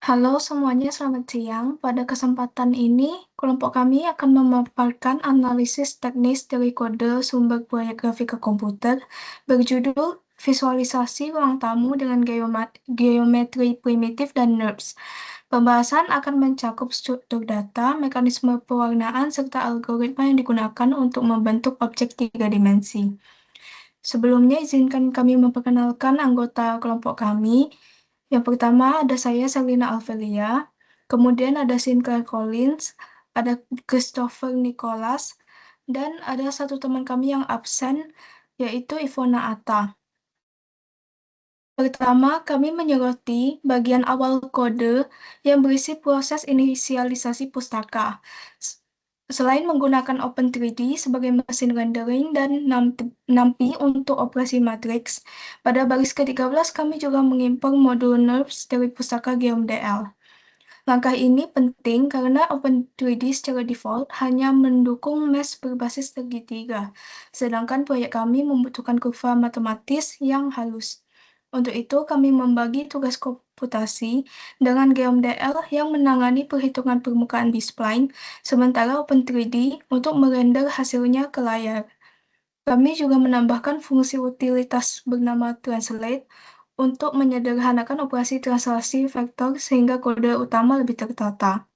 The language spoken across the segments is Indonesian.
Halo semuanya, selamat siang. Pada kesempatan ini, kelompok kami akan memaparkan analisis teknis dari kode sumber proyek grafika komputer berjudul Visualisasi Ruang Tamu dengan Geometri Primitif dan NURBS. Pembahasan akan mencakup struktur data, mekanisme pewarnaan, serta algoritma yang digunakan untuk membentuk objek tiga dimensi. Sebelumnya, izinkan kami memperkenalkan anggota kelompok kami. Yang pertama ada saya, Selina Alvelia. Kemudian ada Sinclair Collins, ada Christopher Nicholas, dan ada satu teman kami yang absen, yaitu Ivona Atta. Pertama, kami menyoroti bagian awal kode yang berisi proses inisialisasi pustaka. S- Selain menggunakan Open3D sebagai mesin rendering dan NumPy untuk operasi matriks, pada baris ke-13 kami juga mengimpor modul NURBS dari pustaka GeoMDL. Langkah ini penting karena Open3D secara default hanya mendukung mesh berbasis segitiga, sedangkan proyek kami membutuhkan kurva matematis yang halus. Untuk itu, kami membagi tugas komputasi dengan GeoMDL yang menangani perhitungan permukaan B-spline, sementara Open3D untuk merender hasilnya ke layar. Kami juga menambahkan fungsi utilitas bernama Translate untuk menyederhanakan operasi translasi vektor sehingga kode utama lebih tertata.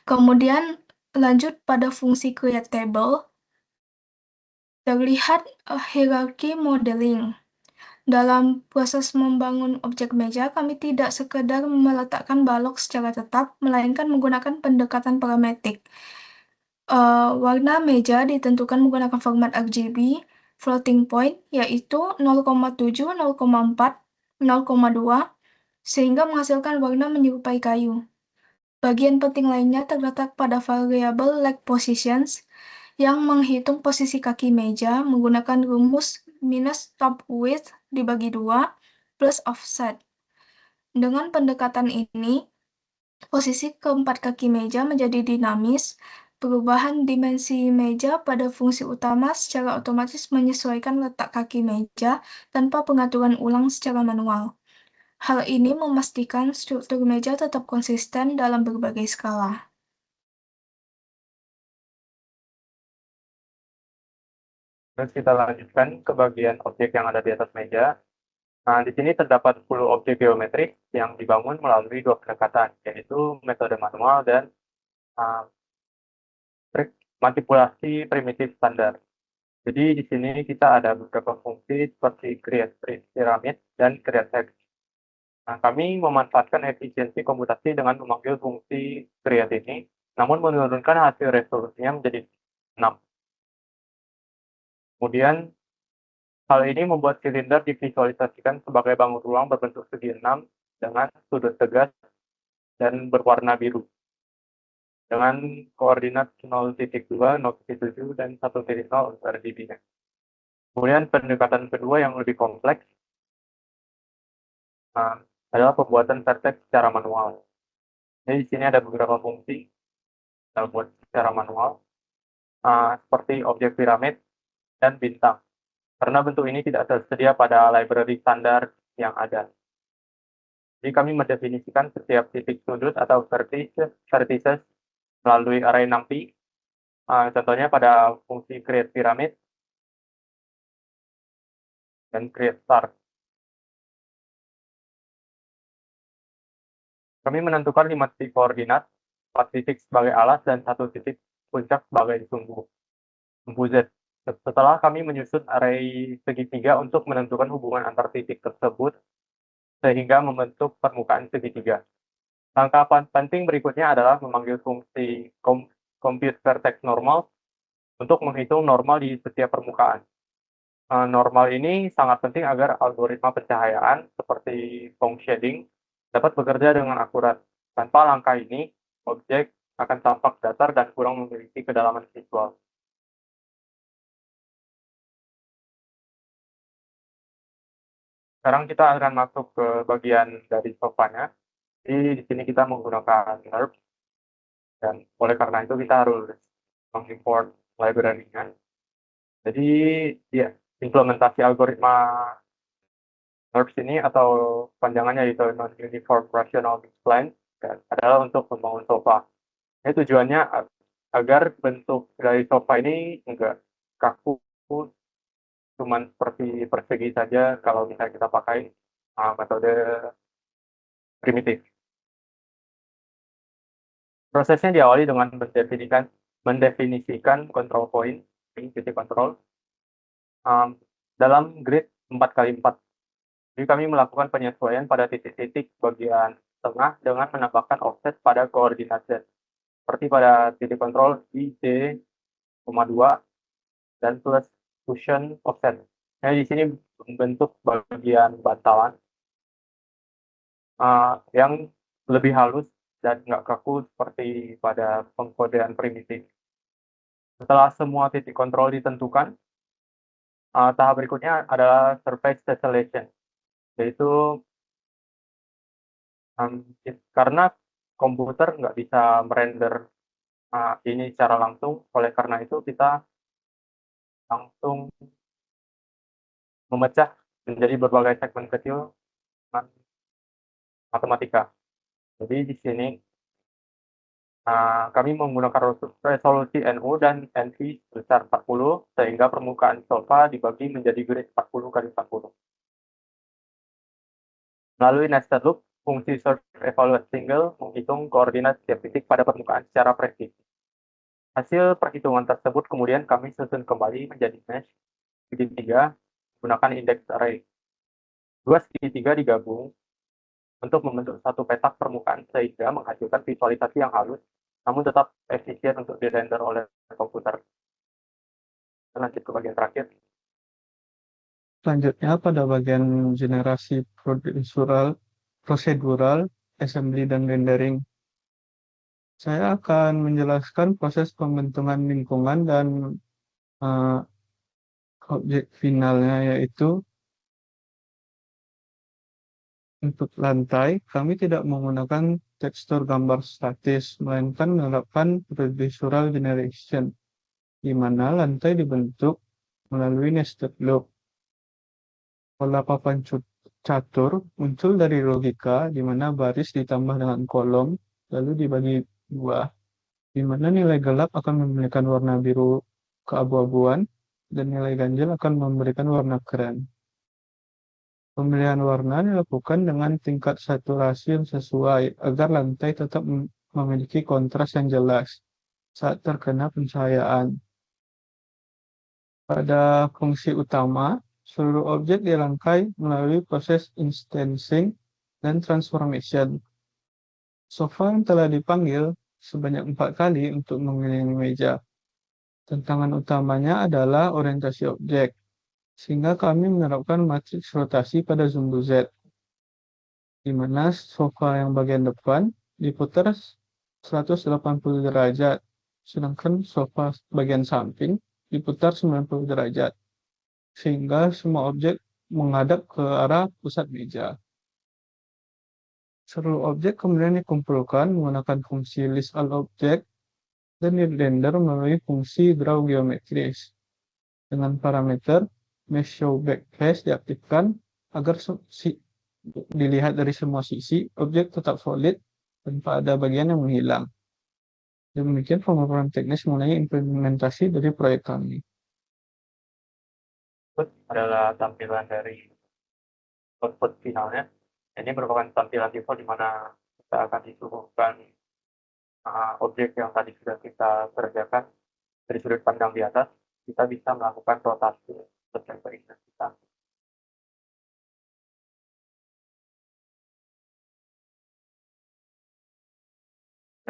Kemudian lanjut pada fungsi create table, terlihat hierarki modeling. Dalam proses membangun objek meja, kami tidak sekedar meletakkan balok secara tetap, melainkan menggunakan pendekatan parametrik. Warna meja ditentukan menggunakan format RGB, floating point, yaitu 0,7, 0,4, 0,2, sehingga menghasilkan warna menyerupai kayu. Bagian penting lainnya terletak pada variabel leg positions yang menghitung posisi kaki meja menggunakan rumus minus top width dibagi 2 plus offset. Dengan pendekatan ini, posisi keempat kaki meja menjadi dinamis. Perubahan dimensi meja pada fungsi utama secara otomatis menyesuaikan letak kaki meja tanpa pengaturan ulang secara manual. Hal ini memastikan struktur meja tetap konsisten dalam berbagai skala. Terus kita lanjutkan ke bagian objek yang ada di atas meja. Nah, di sini terdapat 10 objek geometrik yang dibangun melalui dua pendekatan, yaitu metode manual dan uh, trik manipulasi primitif standar. Jadi di sini kita ada beberapa fungsi seperti create pyramid dan create text. Nah, kami memanfaatkan efisiensi komputasi dengan memanggil fungsi create ini, namun menurunkan hasil resolusinya menjadi 6. Kemudian hal ini membuat silinder divisualisasikan sebagai bangun ruang berbentuk segi 6 dengan sudut tegas dan berwarna biru dengan koordinat 0,2, 0,7, dan 1,0 untuk RGB-nya. Kemudian pendekatan kedua yang lebih kompleks adalah pembuatan vertex secara manual. Jadi di sini ada beberapa fungsi yang buat secara manual, seperti objek piramid dan bintang. Karena bentuk ini tidak tersedia pada library standar yang ada. Jadi kami mendefinisikan setiap titik sudut atau vertices melalui array NumPy. Contohnya pada fungsi create pyramid dan create star. Kami menentukan 5 titik koordinat, 4 titik sebagai alas, dan 1 titik puncak sebagai sumbu Z. Setelah kami menyusun array segitiga untuk menentukan hubungan antar titik tersebut sehingga membentuk permukaan segitiga. Langkah penting berikutnya adalah memanggil fungsi compute vertex normal untuk menghitung normal di setiap permukaan. Normal ini sangat penting agar algoritma pencahayaan seperti foam shading dapat bekerja dengan akurat. Tanpa langkah ini, objek akan tampak datar dan kurang memiliki kedalaman visual. Sekarang kita akan masuk ke bagian dari sofanya. Jadi di sini kita menggunakan NURBS, dan oleh karena itu kita harus mengimport library-nya. Jadi ya, implementasi algoritma NURBS ini atau panjangannya yaitu Non-Uniform Rational Mixed Plan adalah untuk membangun sofa. Ini tujuannya agar bentuk dari sofa ini enggak kaku, cuman seperti persegi saja kalau misalnya kita pakai metode primitif. Prosesnya diawali dengan mendefinisikan control point, titik kontrol, dalam grid 4x4. Jadi kami melakukan penyesuaian pada titik-titik bagian tengah dengan menambahkan offset pada koordinat Z. Seperti pada titik kontrol I, D, 2, dan plus cushion offset. Nah, di sini bentuk bagian bantalan yang lebih halus dan nggak kaku seperti pada pengkodean primitif. Setelah semua titik kontrol ditentukan, tahap berikutnya adalah surface tessellation, yaitu karena komputer nggak bisa merender ini secara langsung, oleh karena itu kita langsung memecah menjadi berbagai segmen kecil dengan matematika. Jadi di sini kami menggunakan resolusi NU dan NV sebesar 40 sehingga permukaan sofa dibagi menjadi grid 40x40. Melalui nested loop, fungsi search evaluate single menghitung koordinat setiap titik pada permukaan secara presisi. Hasil perhitungan tersebut kemudian kami susun kembali menjadi mesh segitiga menggunakan index array. Dua segitiga digabung untuk membentuk satu petak permukaan sehingga menghasilkan visualisasi yang halus namun tetap efisien untuk dirender oleh komputer. Lanjut ke bagian terakhir. Selanjutnya pada bagian generasi prosedural, assembly, dan rendering. Saya akan menjelaskan proses pembentukan lingkungan dan objek finalnya, yaitu untuk lantai, kami tidak menggunakan tekstur gambar statis, melainkan menerapkan procedural generation, di mana lantai dibentuk melalui nested loop. Pola papan catur muncul dari logika, di mana baris ditambah dengan kolom, lalu dibagi dua, di mana nilai gelap akan memberikan warna biru keabu-abuan, dan nilai ganjil akan memberikan warna keren. Pemilihan warna dilakukan dengan tingkat saturasi yang sesuai agar lantai tetap memiliki kontras yang jelas saat terkena pencahayaan. Pada fungsi utama, seluruh objek dirangkai melalui proses instancing dan transformation. Sofa yang telah dipanggil sebanyak 4 kali untuk mengelilingi meja. Tantangan utamanya adalah orientasi objek, sehingga kami menerapkan matriks rotasi pada sumbu Z, di mana sofa yang bagian depan diputar 180 derajat, sedangkan sofa bagian samping diputar 90 derajat, sehingga semua objek menghadap ke arah pusat meja. Seluruh objek kemudian dikumpulkan menggunakan fungsi list all object dan dirender melalui fungsi draw geometris. Dengan parameter mesh show backface diaktifkan agar dilihat dari semua sisi, objek tetap solid tanpa ada bagian yang menghilang. Demikian pemaparan teknis mengenai implementasi dari proyek kami. Adalah tampilan dari output finalnya. Ini merupakan tampilan default di mana kita akan disuguhkan objek yang tadi sudah kita kerjakan dari sudut pandang di atas. Kita bisa melakukan rotasi sesuai keinginan kita.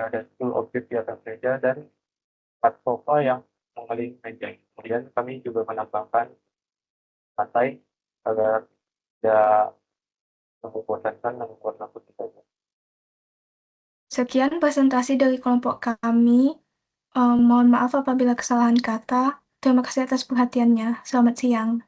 Ada 10 objek di atas meja dan 4 sofa yang mengelilingi meja. Kemudian kami juga menambahkan lantai agar tidak membosankan dan membuat takut kita. Sekian presentasi dari kelompok kami. Mohon maaf apabila kesalahan kata. Terima kasih atas perhatiannya. Selamat siang.